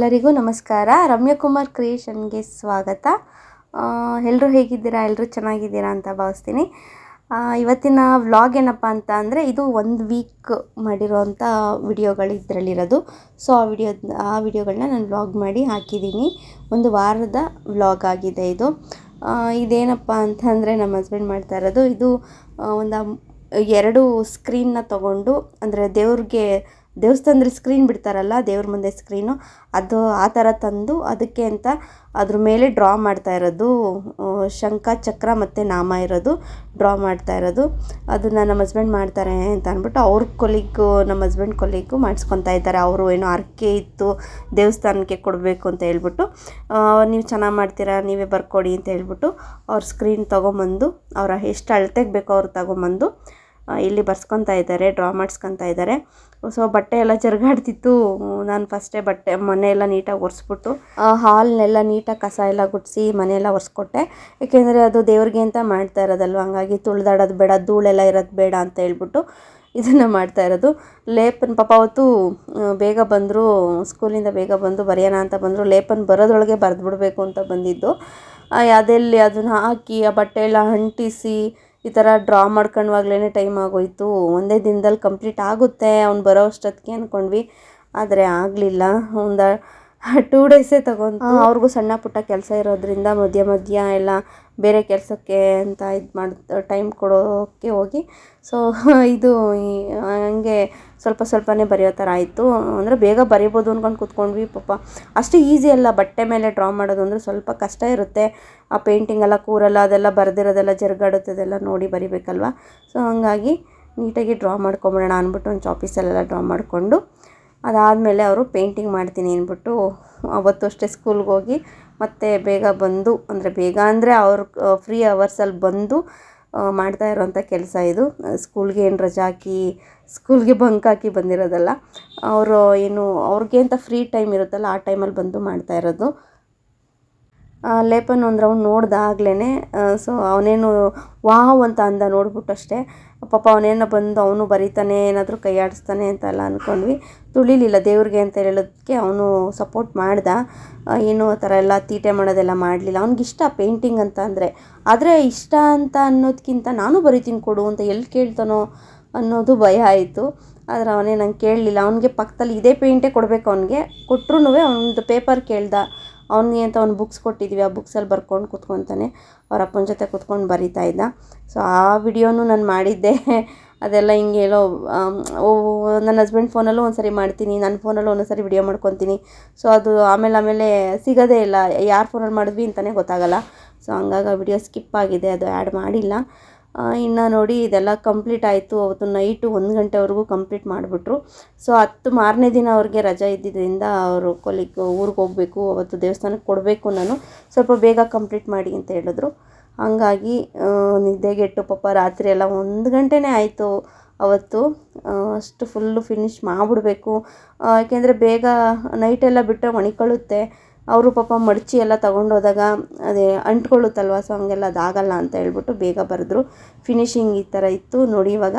ಎಲ್ಲರಿಗೂ ನಮಸ್ಕಾರ. ರಮ್ಯಕುಮಾರ್ ಕ್ರಿಯೇಷನ್ಗೆ ಸ್ವಾಗತ. ಎಲ್ಲರೂ ಹೇಗಿದ್ದೀರಾ? ಎಲ್ಲರೂ ಚೆನ್ನಾಗಿದ್ದೀರಾ ಅಂತ ಭಾವಿಸ್ತೀನಿ. ಇವತ್ತಿನ ವ್ಲಾಗ್ ಏನಪ್ಪ ಅಂತ ಅಂದರೆ, ಇದು 1 ವೀಕ್ ಮಾಡಿರೋವಂಥ ವಿಡಿಯೋಗಳು ಇದರಲ್ಲಿರೋದು. ಸೊ ಆ ವಿಡಿಯೋಗಳನ್ನ ನಾನು ವ್ಲಾಗ್ ಮಾಡಿ ಹಾಕಿದ್ದೀನಿ. ಒಂದು ವಾರದ ವ್ಲಾಗ್ ಆಗಿದೆ ಇದು. ಇದೇನಪ್ಪ ಅಂತಂದರೆ, ನಮ್ಮ ಹಸ್ಬೆಂಡ್ ಮಾಡ್ತಾ ಇರೋದು ಇದು ಒಂದು 2 ಸ್ಕ್ರೀನ್ನ ತೊಗೊಂಡು, ಅಂದರೆ ದೇವಸ್ಥಾನದಲ್ಲಿ ಸ್ಕ್ರೀನ್ ಬಿಡ್ತಾರಲ್ಲ, ದೇವ್ರ ಮುಂದೆ ಸ್ಕ್ರೀನು, ಅದು ಆ ಥರ ತಂದು ಅದಕ್ಕೆ ಅಂತ ಅದ್ರ ಮೇಲೆ ಡ್ರಾ ಮಾಡ್ತಾ ಇರೋದು. ಶಂಖ ಚಕ್ರ ಮತ್ತು ನಾಮ ಇರೋದು ಡ್ರಾ ಮಾಡ್ತಾ ಇರೋದು. ಅದನ್ನು ನಮ್ಮ ಹಸ್ಬೆಂಡ್ ಮಾಡ್ತಾರೆ ಅಂತ ಅಂದ್ಬಿಟ್ಟು ನಮ್ಮ ಹಸ್ಬೆಂಡ್ ಕೊಲೀಗು ಮಾಡಿಸ್ಕೊತಾ ಇದ್ದಾರೆ. ಅವರು ಏನೋ ಹರಕೆ ಇತ್ತು, ದೇವಸ್ಥಾನಕ್ಕೆ ಕೊಡಬೇಕು ಅಂತ ಹೇಳ್ಬಿಟ್ಟು, ನೀವು ಚೆನ್ನಾಗಿ ಮಾಡ್ತೀರಾ, ನೀವೇ ಬರ್ಕೊಡಿ ಅಂತ ಹೇಳ್ಬಿಟ್ಟು ಅವ್ರ ಸ್ಕ್ರೀನ್ ತೊಗೊಂಬಂದು, ಅವರ ಎಷ್ಟು ಅಳತೆಗೆ ಬೇಕೋ ಅವ್ರು ತೊಗೊಂಬಂದು ಇಲ್ಲಿ ಬರ್ಸ್ಕೊತಾ ಇದ್ದಾರೆ, ಡ್ರಾ ಮಾಡಿಸ್ಕೊತಾ ಇದ್ದಾರೆ. ಸೊ ಬಟ್ಟೆ ಎಲ್ಲ ಜರುಗಾಡ್ತಿತ್ತು. ನಾನು ಫಸ್ಟೇ ಮನೆಯೆಲ್ಲ ನೀಟಾಗಿ ಒರೆಸ್ಬಿಟ್ಟು, ಹಾಲ್ನೆಲ್ಲ ನೀಟಾಗಿ ಕಸ ಎಲ್ಲ ಗುಡಿಸಿ ಮನೆಯೆಲ್ಲ ಒರೆಸ್ಕೊಟ್ಟೆ. ಏಕೆಂದರೆ ಅದು ದೇವ್ರಿಗೆ ಅಂತ ಮಾಡ್ತಾ ಇರೋದಲ್ವ, ಹಂಗಾಗಿ ತುಳಿದಾಡೋದು ಬೇಡ, ಧೂಳೆಲ್ಲ ಇರೋದು ಬೇಡ ಅಂತ ಹೇಳ್ಬಿಟ್ಟು ಇದನ್ನು ಮಾಡ್ತಾ ಇರೋದು. ಲೇಪನ್ ಪಾಪ ಅವತ್ತು ಬೇಗ ಬಂದರು, ಸ್ಕೂಲಿಂದ ಬೇಗ ಬಂದು ಬರೆಯೋಣ ಅಂತ ಬಂದರು. ಲೇಪನ್ ಬರೋದ್ರೊಳಗೆ ಬರೆದ್ಬಿಡ್ಬೇಕು ಅಂತ ಬಂದಿದ್ದು. ಅದೆಲ್ಲಿ ಅದನ್ನು ಹಾಕಿ ಆ ಬಟ್ಟೆ ಎಲ್ಲ ಅಂಟಿಸಿ ಈ ಥರ ಡ್ರಾ ಮಾಡ್ಕೊಳ್ಳುವಾಗಲೇ ಟೈಮ್ ಆಗೋಯಿತು. ಒಂದೇ ದಿನದಲ್ಲಿ ಕಂಪ್ಲೀಟ್ ಆಗುತ್ತೆ ಅವ್ನು ಬರೋ ಅಷ್ಟೊತ್ತಿಗೆ ಅಂದ್ಕೊಂಡ್ವಿ. ಆದರೆ ಆಗಲಿಲ್ಲ. ಒಂದು 2 ಡೇಸೇ ತಗೊಂಡು, ಅವ್ರಿಗೂ ಸಣ್ಣ ಪುಟ್ಟ ಕೆಲಸ ಇರೋದ್ರಿಂದ ಮಧ್ಯ ಎಲ್ಲ ಬೇರೆ ಕೆಲಸಕ್ಕೆ ಅಂತ ಟೈಮ್ ಕೊಡೋಕ್ಕೆ ಹೋಗಿ, ಸೊ ಇದು ಹಂಗೆ ಸ್ವಲ್ಪನೇ ಬರೆಯೋ ಥರ ಆಯಿತು. ಅಂದರೆ ಬೇಗ ಬರಿಬೋದು ಅಂದ್ಕೊಂಡು ಕೂತ್ಕೊಂಡ್ವಿ. ಪಾಪ ಅಷ್ಟು ಈಸಿ ಅಲ್ಲ ಬಟ್ಟೆ ಮೇಲೆ ಡ್ರಾ ಮಾಡೋದು, ಅಂದರೆ ಸ್ವಲ್ಪ ಕಷ್ಟ ಇರುತ್ತೆ. ಆ ಪೇಂಟಿಂಗ್ ಎಲ್ಲ ಕೂರಲ್ಲ, ಅದೆಲ್ಲ ಬರೆದಿರೋದೆಲ್ಲ ಜರುಗಾಡುತ್ತೆ, ಅದೆಲ್ಲ ನೋಡಿ ಬರಿಬೇಕಲ್ವ. ಸೊ ಹಂಗಾಗಿ ನೀಟಾಗಿ ಡ್ರಾ ಮಾಡ್ಕೊಂಬಿಡೋಣ ಅಂದ್ಬಿಟ್ಟು ಒಂದು ಚಾಪೀಸಲ್ಲೆಲ್ಲ ಡ್ರಾ ಮಾಡಿಕೊಂಡು, ಅದಾದಮೇಲೆ ಅವರು ಪೇಂಟಿಂಗ್ ಮಾಡ್ತೀನಿ ಅಂದ್ಬಿಟ್ಟು ಅವತ್ತು ಅಷ್ಟೇ ಸ್ಕೂಲ್ಗೆ ಹೋಗಿ ಮತ್ತೆ ಬೇಗ ಬಂದು, ಅಂದರೆ ಬೇಗ ಅಂದರೆ ಅವ್ರ ಫ್ರೀ ಅವರ್ಸಲ್ಲಿ ಬಂದು ಮಾಡ್ತಾ ಇರೋವಂಥ ಕೆಲಸ ಇದು. ಸ್ಕೂಲ್ಗೆ ಏನು ರಜಾ ಹಾಕಿ ಸ್ಕೂಲ್ಗೆ ಬಂಕ್ ಹಾಕಿ ಬಂದಿರೋದಲ್ಲ, ಅವರು ಏನು ಅವ್ರಿಗೆ ಅಂತ ಫ್ರೀ ಟೈಮ್ ಇರುತ್ತಲ್ಲ, ಆ ಟೈಮಲ್ಲಿ ಬಂದು ಮಾಡ್ತಾ ಇರೋದು. ಲೇಪನ್ ಒಂದು ರೌಂಡ್ ನೋಡ್ದಾಗ್ಲೇ ಸೊ ಅವನೇನು ವಾವ್ ಅಂತ ಅಂದ, ನೋಡ್ಬಿಟ್ಟಷ್ಟೇ. ಪಾಪ ಅವನೇನೋ ಬಂದು ಅವನು ಬರೀತಾನೆ, ಏನಾದರೂ ಕೈ ಆಡಿಸ್ತಾನೆ ಅಂತೆಲ್ಲ ಅಂದ್ಕೊಂಡ್ವಿ. ತುಳಿಲಿಲ್ಲ, ದೇವ್ರಿಗೆ ಅಂತ ಹೇಳೋದಕ್ಕೆ ಅವನು ಸಪೋರ್ಟ್ ಮಾಡ್ದ. ಏನು ಆ ಥರ ಎಲ್ಲ ತೀಟೆ ಮಾಡೋದೆಲ್ಲ ಮಾಡಲಿಲ್ಲ. ಅವ್ನಿಗಿಷ್ಟ ಪೇಂಟಿಂಗ್ ಅಂತ ಅಂದರೆ. ಆದರೆ ಇಷ್ಟ ಅಂತ ಅನ್ನೋದಕ್ಕಿಂತ ನಾನು ಬರಿತೀನಿ ಕೊಡು ಅಂತ ಎಲ್ಲಿ ಕೇಳ್ತಾನೋ ಅನ್ನೋದು ಭಯ ಆಯಿತು. ಆದರೆ ಅವನೇ ನಂಗೆ ಕೇಳಲಿಲ್ಲ. ಅವನಿಗೆ ಪಕ್ಕದಲ್ಲಿ ಇದೇ ಪೇಂಟೇ ಕೊಡಬೇಕು, ಅವನಿಗೆ ಕೊಟ್ಟರು ಅವನದು ಪೇಪರ್ ಕೇಳ್ದ. ಅವನಿಗೆ ಅಂತ ಅವ್ನು ಬುಕ್ಸ್ ಕೊಟ್ಟಿದ್ವಿ, ಆ ಬುಕ್ಸಲ್ಲಿ ಬರ್ಕೊಂಡು ಕೂತ್ಕೊತಾನೆ, ಅವ್ರ ಅಪ್ಪನ ಜೊತೆ ಕೂತ್ಕೊಂಡು ಬರಿತಾ ಇದ್ದ. ಸೊ ಆ ವಿಡಿಯೋನೂ ನಾನು ಮಾಡಿದ್ದೆ. ಅದೆಲ್ಲ ಹಿಂಗೆ ಎಲ್ಲೋ ನನ್ನ ಹಸ್ಬೆಂಡ್ ಫೋನಲ್ಲೂ ಒಂದು ಸರಿ ಮಾಡ್ತೀನಿ, ನನ್ನ ಫೋನಲ್ಲೂ ಒಂದೊಂದು ಸರಿ ವಿಡಿಯೋ ಮಾಡ್ಕೊತೀನಿ. ಸೊ ಅದು ಆಮೇಲೆ ಸಿಗೋದೇ ಇಲ್ಲ, ಯಾರ ಫೋನಲ್ಲಿ ಮಾಡಿದ್ವಿ ಅಂತಲೇ ಗೊತ್ತಾಗಲ್ಲ. ಸೊ ಹಂಗಾಗಿ ಆ ವಿಡಿಯೋ ಸ್ಕಿಪ್ ಆಗಿದೆ, ಅದು ಆ್ಯಡ್ ಮಾಡಿಲ್ಲ. ಇನ್ನು ನೋಡಿ ಇದೆಲ್ಲ ಕಂಪ್ಲೀಟ್ ಆಯಿತು. ಅವತ್ತು ನೈಟು 1 ಗಂಟೆವರೆಗೂ ಕಂಪ್ಲೀಟ್ ಮಾಡಿಬಿಟ್ರು. ಸೊ ಮಾರನೇ ದಿನ ಅವ್ರಿಗೆ ರಜೆ ಇದ್ದಿದ್ದರಿಂದ ಅವರು ಊರಿಗೆ ಹೋಗಬೇಕು, ಅವತ್ತು ದೇವಸ್ಥಾನಕ್ಕೆ ಕೊಡಬೇಕು, ನಾನು ಸ್ವಲ್ಪ ಬೇಗ ಕಂಪ್ಲೀಟ್ ಮಾಡಿ ಅಂತ ಹೇಳಿದ್ರು. ಹಂಗಾಗಿ ನಿದ್ದೆಗೆಟ್ಟು ಪಾಪ ರಾತ್ರಿ ಎಲ್ಲ 1 ಗಂಟೆನೇ ಆಯಿತು ಅವತ್ತು. ಅಷ್ಟು ಫುಲ್ಲು ಫಿನಿಷ್ ಮಾಡಿಬಿಡ್ಬೇಕು, ಯಾಕೆಂದರೆ ಬೇಗ ನೈಟೆಲ್ಲ ಬಿಟ್ಟರೆ ಒಣಕೊಳ್ಳುತ್ತೆ. ಅವರು ಪಾಪ ಮಡಚಿ ಎಲ್ಲ ತೊಗೊಂಡೋದಾಗ ಅದೇ ಅಂಟ್ಕೊಳ್ಳುತ್ತಲ್ವ, ಸೊ ಹಂಗೆಲ್ಲ ಅದಾಗಲ್ಲ ಅಂತ ಹೇಳ್ಬಿಟ್ಟು ಬೇಗ ಬರೆದ್ರು. ಫಿನಿಶಿಂಗ್ ಈ ಥರ ಇತ್ತು ನೋಡಿ. ಇವಾಗ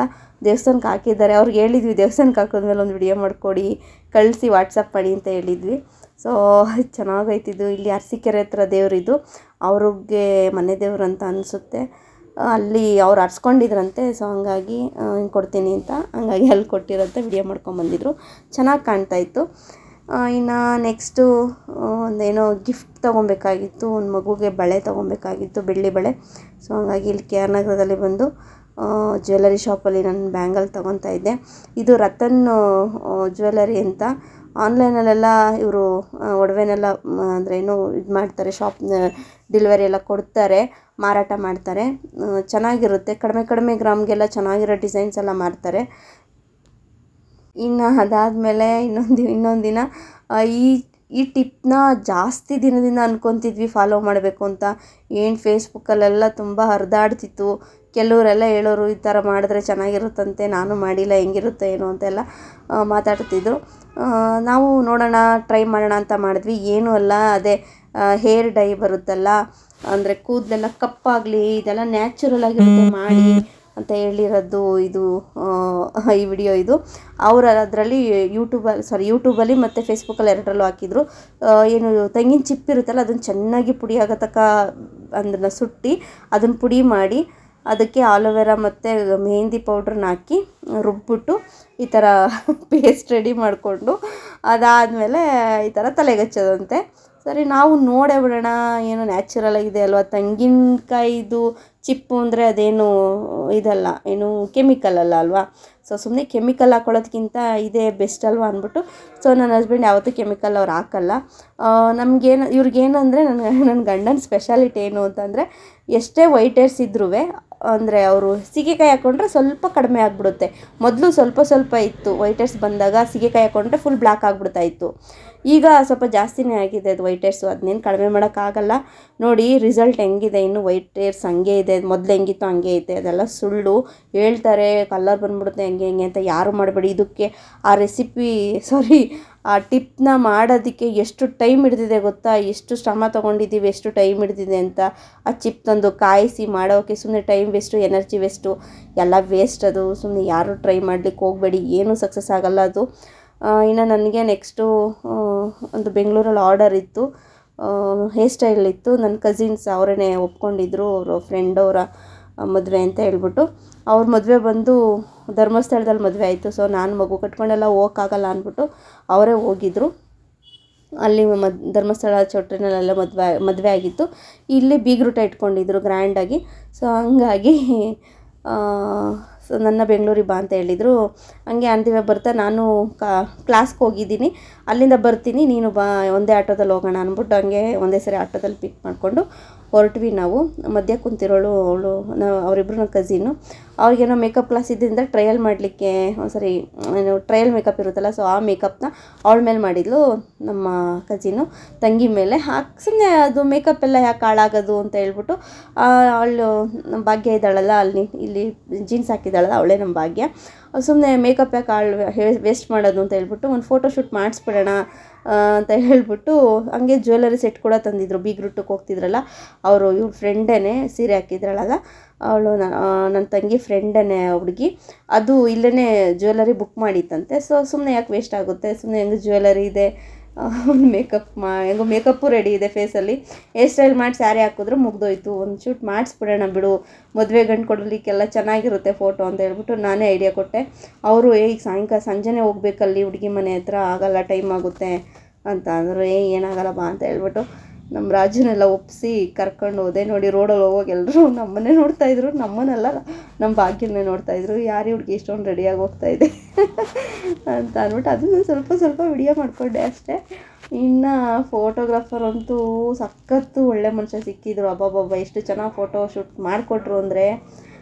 ದೇವಸ್ಥಾನಕ್ಕೆ ಹಾಕಿದ್ದಾರೆ. ಅವ್ರಿಗೆ ಹೇಳಿದ್ವಿ ದೇವಸ್ಥಾನಕ್ಕೆ ಹಾಕಿದ್ಮೇಲೆ ಒಂದು ವಿಡಿಯೋ ಮಾಡ್ಕೊಡಿ, ಕಳಿಸಿ ವಾಟ್ಸಪ್ ಮಾಡಿ ಅಂತ ಹೇಳಿದ್ವಿ. ಸೊ ಚೆನ್ನಾಗೈತಿದ್ದು. ಇಲ್ಲಿ ಅರಸೀಕೆರೆ ಹತ್ರ ದೇವರಿದು, ಅವ್ರಿಗೆ ಮನೆ ದೇವ್ರು ಅಂತ ಅನಿಸುತ್ತೆ. ಅಲ್ಲಿ ಅವ್ರು ಅರ್ಸ್ಕೊಂಡಿದ್ರಂತೆ. ಸೊ ಹಂಗಾಗಿ ಕೊಡ್ತೀನಿ ಅಂತ ಹಂಗಾಗಿ ಅಲ್ಲಿ ಕೊಟ್ಟಿರೋಂಥ ವಿಡಿಯೋ ಮಾಡ್ಕೊಂಬಂದಿದ್ರು. ಚೆನ್ನಾಗಿ ಕಾಣ್ತಾಯಿತ್ತು. ಇನ್ನು ನೆಕ್ಸ್ಟು ಒಂದೇನೋ ಗಿಫ್ಟ್ ತೊಗೊಬೇಕಾಗಿತ್ತು, ಒಂದು ಮಗುಗೆ ಬಳೆ ತೊಗೊಬೇಕಾಗಿತ್ತು, ಬೆಳ್ಳಿ ಬಳೆ. ಸೊ ಹಂಗಾಗಿ ಇಲ್ಲಿ ಕೆ ಆರ್ ನಗರದಲ್ಲಿ ಬಂದು ಜ್ಯುವೆಲರಿ ಶಾಪಲ್ಲಿ ನಾನು ಬ್ಯಾಂಗಲ್ ತೊಗೊತಾ ಇದ್ದೆ. ಇದು ರತನ್ ಜ್ಯುವೆಲರಿ ಅಂತ. ಆನ್ಲೈನಲ್ಲೆಲ್ಲ ಇವರು ಒಡವೆನೆಲ್ಲ ಅಂದರೆ ಇದು ಮಾಡ್ತಾರೆ, ಡೆಲಿವರಿ ಎಲ್ಲ ಕೊಡ್ತಾರೆ, ಮಾರಾಟ ಮಾಡ್ತಾರೆ. ಚೆನ್ನಾಗಿರುತ್ತೆ, ಕಡಿಮೆ ಗ್ರಾಮ್ಗೆಲ್ಲ ಚೆನ್ನಾಗಿರೋ ಡಿಸೈನ್ಸ್ ಎಲ್ಲ ಮಾಡ್ತಾರೆ. ಇನ್ನು ಅದಾದಮೇಲೆ ಇನ್ನೊಂದು ದಿನ ಈ ಟಿಪ್ನ ಜಾಸ್ತಿ ದಿನದಿಂದ ಅಂದ್ಕೊತಿದ್ವಿ ಫಾಲೋ ಮಾಡಬೇಕು ಅಂತ. ಫೇಸ್ಬುಕ್ಕಲ್ಲೆಲ್ಲ ತುಂಬ ಹರಿದಾಡ್ತಿತ್ತು. ಕೆಲವರೆಲ್ಲ ಹೇಳೋರು ಈ ಥರ ಮಾಡಿದ್ರೆ ಚೆನ್ನಾಗಿರುತ್ತಂತೆ, ನಾನು ಮಾಡಿಲ್ಲ, ಹೆಂಗಿರುತ್ತೆ ಏನೋ ಅಂತೆಲ್ಲ ಮಾತಾಡ್ತಿದ್ರು. ನಾವು ನೋಡೋಣ, ಟ್ರೈ ಮಾಡೋಣ ಅಂತ ಮಾಡಿದ್ವಿ. ಏನೂ ಅಲ್ಲ, ಅದೇ ಹೇರ್ ಡೈ ಬರುತ್ತಲ್ಲ, ಅಂದರೆ ಕೂದಲೆಲ್ಲ ಕಪ್ಪಾಗಲಿ, ಇದೆಲ್ಲ ನ್ಯಾಚುರಲ್ ಆಗಿರುತ್ತೆ ಮಾಡಿ ಅಂತ ಹೇಳಿರೋದು ಇದು ಈ ವಿಡಿಯೋ ಇದು. ಅವರು ಅದರಲ್ಲಿ ಯೂಟ್ಯೂಬಲ್ಲಿ ಮತ್ತು ಫೇಸ್ಬುಕ್ಕಲ್ಲಿ ಎರಡರಲ್ಲೂ ಹಾಕಿದರು. ಏನು ತೆಂಗಿನ ಚಿಪ್ಪು ಇರುತ್ತಲ್ಲ ಅದನ್ನು ಚೆನ್ನಾಗಿ ಪುಡಿ ಆಗೋ ತನಕ ಅದನ್ನು ಸುಟ್ಟು ಅದನ್ನು ಪುಡಿ ಮಾಡಿ ಅದಕ್ಕೆ ಆಲೋವೆರಾ ಮತ್ತು ಮೆಹಂದಿ ಪೌಡ್ರನ್ನ ಹಾಕಿ ರುಬ್ಬಿಬಿಟ್ಟು ಈ ಥರ ಪೇಸ್ಟ್ ರೆಡಿ ಮಾಡಿಕೊಂಡು ಅದಾದಮೇಲೆ ಈ ಥರ ತಲೆಗೆ ಹಚ್ಚೋದಂತೆ. ಸರಿ ನಾವು ನೋಡೇ ಬಿಡೋಣ, ಏನೋ ನ್ಯಾಚುರಲ್ ಆಗಿದೆ ಅಲ್ವಾ, ತೆಂಗಿನಕಾಯಿದು ಚಿಪ್ಪು ಅಂದರೆ ಅದೇನು ಇದಲ್ಲ, ಏನು ಕೆಮಿಕಲ್ ಅಲ್ವಾ. ಸೊ ಸುಮ್ಮನೆ ಕೆಮಿಕಲ್ ಹಾಕ್ಕೊಳ್ಳೋದಕ್ಕಿಂತ ಇದೇ ಬೆಸ್ಟ್ ಅಲ್ವಾ ಅಂದ್ಬಿಟ್ಟು, ಸೊ ನನ್ನ ಹಸ್ಬೆಂಡ್ ಯಾವತ್ತೂ ಕೆಮಿಕಲ್ ಅವ್ರು ಹಾಕಲ್ಲ. ಇವ್ರಿಗೇನಂದರೆ ನನ್ನ ಗಂಡನ ಸ್ಪೆಷಾಲಿಟಿ ಏನು ಅಂತಂದರೆ, ಎಷ್ಟೇ ವೈಟ್ ಹೇರ್ಸ್ ಇದ್ರೂ ಅಂದರೆ ಅವರು ಸೀಗೆಕಾಯಿ ಹಾಕ್ಕೊಂಡ್ರೆ ಸ್ವಲ್ಪ ಕಡಿಮೆ ಆಗಿಬಿಡುತ್ತೆ. ಮೊದಲು ಸ್ವಲ್ಪ ಇತ್ತು ವೈಟ್ ಹೇರ್ಸ್ ಬಂದಾಗ, ಸೀಗೆಕಾಯಿ ಹಾಕ್ಕೊಂಡ್ರೆ ಫುಲ್ ಬ್ಲ್ಯಾಕ್ ಆಗಿಬಿಡ್ತಾ ಇತ್ತು. ಈಗ ಸ್ವಲ್ಪ ಜಾಸ್ತಿನೇ ಆಗಿದೆ ಅದು ವೈಟ್ ಹೇರ್ಸು. ಅದನ್ನೇನು ಕಡಿಮೆ ಮಾಡೋಕ್ಕಾಗಲ್ಲ. ನೋಡಿ ರಿಸಲ್ಟ್ ಹೆಂಗಿದೆ, ಇನ್ನು ವೈಟ್ ಹೇರ್ಸ್ ಹಂಗೆ ಇದೆ, ಮೊದಲು ಹೆಂಗಿತ್ತು ಹಂಗೆ ಐತೆ. ಅದೆಲ್ಲ ಸುಳ್ಳು ಹೇಳ್ತಾರೆ, ಕಲರ್ ಬಂದ್ಬಿಡುತ್ತೆ ಹೆಂಗೆ ಅಂತ. ಯಾರು ಮಾಡಬೇಡಿ. ಇದಕ್ಕೆ ಆ ಆ ಟಿಪ್ನ ಮಾಡೋದಕ್ಕೆ ಎಷ್ಟು ಟೈಮ್ ಹಿಡ್ದಿದೆ ಗೊತ್ತಾ, ಎಷ್ಟು ಶ್ರಮ ತೊಗೊಂಡಿದ್ದೀವಿ, ಎಷ್ಟು ಟೈಮ್ ಹಿಡ್ದಿದೆ ಅಂತ. ಆ ಚಿಪ್ ತಂದು ಕಾಯಿಸಿ ಮಾಡೋಕ್ಕೆ ಸುಮ್ಮನೆ ಟೈಮ್ ವೇಸ್ಟು, ಎನರ್ಜಿ ವೇಸ್ಟು, ಎಲ್ಲ ವೇಸ್ಟ್ ಅದು. ಸುಮ್ಮನೆ ಯಾರು ಟ್ರೈ ಮಾಡಲಿಕ್ಕೆ ಹೋಗಬೇಡಿ, ಏನೂ ಸಕ್ಸಸ್ ಆಗೋಲ್ಲ ಅದು. ಇನ್ನು ನನಗೆ ನೆಕ್ಸ್ಟು ಒಂದು ಬೆಂಗಳೂರಲ್ಲಿ ಆರ್ಡರ್ ಇತ್ತು, ಹೇರ್ ಸ್ಟೈಲ್ ಇತ್ತು. ನನ್ನ ಕಸಿನ್ಸ್ ಅವರೇ ಒಪ್ಕೊಂಡಿದ್ರು, ಅವರು ಫ್ರೆಂಡ್ ಅವರ ಮದುವೆ ಅಂತ ಹೇಳ್ಬಿಟ್ಟು. ಅವ್ರ ಮದುವೆ ಬಂದು ಧರ್ಮಸ್ಥಳದಲ್ಲಿ ಮದುವೆ ಆಯಿತು. ಸೊ ನಾನು ಮಗು ಕಟ್ಕೊಂಡೆಲ್ಲ ಹೋಗೋಕ್ಕಾಗಲ್ಲ ಅಂದ್ಬಿಟ್ಟು ಅವರೇ ಹೋಗಿದ್ದರು. ಅಲ್ಲಿ ಧರ್ಮಸ್ಥಳ ಚೌಟ್ರಿನಲ್ಲೆಲ್ಲ ಮದುವೆ ಆಗಿತ್ತು. ಇಲ್ಲಿ ಬೀಗ್ರೂಟ ಇಟ್ಕೊಂಡಿದ್ರು ಗ್ರ್ಯಾಂಡಾಗಿ. ಸೊ ಹಂಗಾಗಿ ಸೊ ನನ್ನ ಬೆಂಗಳೂರಿಗೆ ಬಾ ಅಂತ ಹೇಳಿದರು. ಹಂಗೆ ಅಂದಿವೆ ಬರ್ತಾ ನಾನು ಕ್ಲಾಸ್ಗೆ ಹೋಗಿದ್ದೀನಿ, ಅಲ್ಲಿಂದ ಬರ್ತೀನಿ, ನೀನು ಬಾ, ಒಂದೇ ಆಟೋದಲ್ಲಿ ಹೋಗೋಣ ಅಂದ್ಬಿಟ್ಟು ಹಂಗೆ ಒಂದೇ ಸರಿ ಆಟೋದಲ್ಲಿ ಪಿಕ್ ಮಾಡಿಕೊಂಡು ಹೊರಟ್ವಿ ನಾವು. ಮಧ್ಯ ಕುಂತಿರೋಳು ಅವರಿಬ್ಬರು ನನ್ನ ಕಝಿನ್ನು. ಅವ್ರಿಗೇನೋ ಮೇಕಪ್ ಕ್ಲಾಸ್ ಇದ್ದಿಂದ ಟ್ರಯಲ್ ಮಾಡಲಿಕ್ಕೆ ಒಂದ್ಸರಿ ಏನು ಟ್ರಯಲ್ ಮೇಕಪ್ ಇರುತ್ತಲ್ಲ, ಸೊ ಆ ಮೇಕಪ್ನ ಅವಳ ಮೇಲೆ ಮಾಡಿದ್ಲು ನಮ್ಮ ಕಝಿನ್ನು, ತಂಗಿ ಮೇಲೆ. ಸುಮ್ಮನೆ ಅದು ಮೇಕಪ್ ಎಲ್ಲ ಯಾಕೆ ಹಾಳಾಗೋದು ಅಂತ ಹೇಳ್ಬಿಟ್ಟು ಅವಳು ನಮ್ಮ ಭಾಗ್ಯ ಇದ್ದಾಳಲ್ಲ, ಇಲ್ಲಿ ಜೀನ್ಸ್ ಹಾಕಿದ್ದಾಳಲ್ಲ ಅವಳೇ ನಮ್ಮ ಭಾಗ್ಯ. ಸುಮ್ಮನೆ ಮೇಕಪ್ ಯಾಕೆ ವೇಸ್ಟ್ ಮಾಡೋದು ಅಂತ ಹೇಳ್ಬಿಟ್ಟು ಒಂದು ಫೋಟೋಶೂಟ್ ಮಾಡಿಸ್ಬಿಡೋಣ ಅಂತ ಹೇಳ್ಬಿಟ್ಟು ಹಂಗೆ ಜ್ಯುವೆಲರಿ ಸೆಟ್ ಕೂಡ ತಂದಿದ್ರು. ಬೀಗ್ರೂಟಕ್ಕೆ ಹೋಗ್ತಿದ್ರಲ್ಲ ಅವರು, ಇವ್ರ ಫ್ರೆಂಡೇ ಸೀರೆ ಹಾಕಿದ್ರಳಲ್ಲ ಅವಳು, ನನ್ನ ತಂಗಿ ಫ್ರೆಂಡನೇ ಹುಡುಗಿ, ಅದು ಇಲ್ಲೇ ಜ್ಯುವೆಲರಿ ಬುಕ್ ಮಾಡಿತ್ತಂತೆ. ಸೊ ಸುಮ್ಮನೆ ಯಾಕೆ ವೇಸ್ಟ್ ಆಗುತ್ತೆ, ಸುಮ್ಮನೆ ಹೆಂಗೆ ಜ್ಯುವೆಲರಿ ಇದೆ, ಹೆಂಗೋ ಮೇಕಪ್ಪು ರೆಡಿ ಇದೆ ಫೇಸಲ್ಲಿ, ಹೇರ್ ಸ್ಟೈಲ್ ಮಾಡಿ ಸ್ಯಾರಿ ಹಾಕಿದ್ರು ಮುಗ್ದೋಯ್ತು, ಒಂದು ಶೂಟ್ ಮಾಡಿಸ್ಬಿಡೋಣ ಬಿಡು, ಮದುವೆ ಗಂಡು ಕೊಡಲಿಕ್ಕೆಲ್ಲ ಚೆನ್ನಾಗಿರುತ್ತೆ ಫೋಟೋ ಅಂತ ಹೇಳ್ಬಿಟ್ಟು ನಾನೇ ಐಡಿಯಾ ಕೊಟ್ಟೆ. ಅವರು ಈಗ ಸಂಜೆನೇ ಹೋಗ್ಬೇಕಲ್ಲಿ ಹುಡುಗಿ ಮನೆ ಹತ್ರ, ಆಗಲ್ಲ ಟೈಮ್ ಆಗುತ್ತೆ ಅಂತ ಅಂದರು. ಏನಾಗಲ್ಲ ಬಾ ಅಂತ ಹೇಳ್ಬಿಟ್ಟು ನಮ್ಮ ರಾಜುನೆಲ್ಲ ಒಪ್ಪಿಸಿ ಕರ್ಕೊಂಡು ಹೋದೆ. ನೋಡಿ ರೋಡಲ್ಲಿ ಹೋಗೋಗಿ ಎಲ್ಲರೂ ನಮ್ಮನ್ನೇ ನೋಡ್ತಾಯಿದ್ರು, ನಮ್ಮನ್ನೆಲ್ಲ ನಮ್ಮ ಭಾಗ್ಯನೇ ನೋಡ್ತಾಯಿದ್ರು, ಯಾರು ಹುಡುಗಿ ಇಷ್ಟೊಂದು ರೆಡಿಯಾಗಿ ಹೋಗ್ತಾಯಿದೆ ಅಂತ ಅಂದ್ಬಿಟ್ಟು ಅದನ್ನು ಸ್ವಲ್ಪ ವಿಡಿಯೋ ಮಾಡಿಕೊಂಡೆ ಅಷ್ಟೇ. ಇನ್ನು ಫೋಟೋಗ್ರಾಫರ್ ಅಂತೂ ಸಖತ್ತು ಒಳ್ಳೆ ಮನುಷ್ಯ ಸಿಕ್ಕಿದ್ರು. ಅಬ್ಬಬ್ಬಬ್ಬ ಎಷ್ಟು ಚೆನ್ನಾಗಿ ಫೋಟೋ ಶೂಟ್ ಮಾಡಿಕೊಟ್ರು ಅಂದರೆ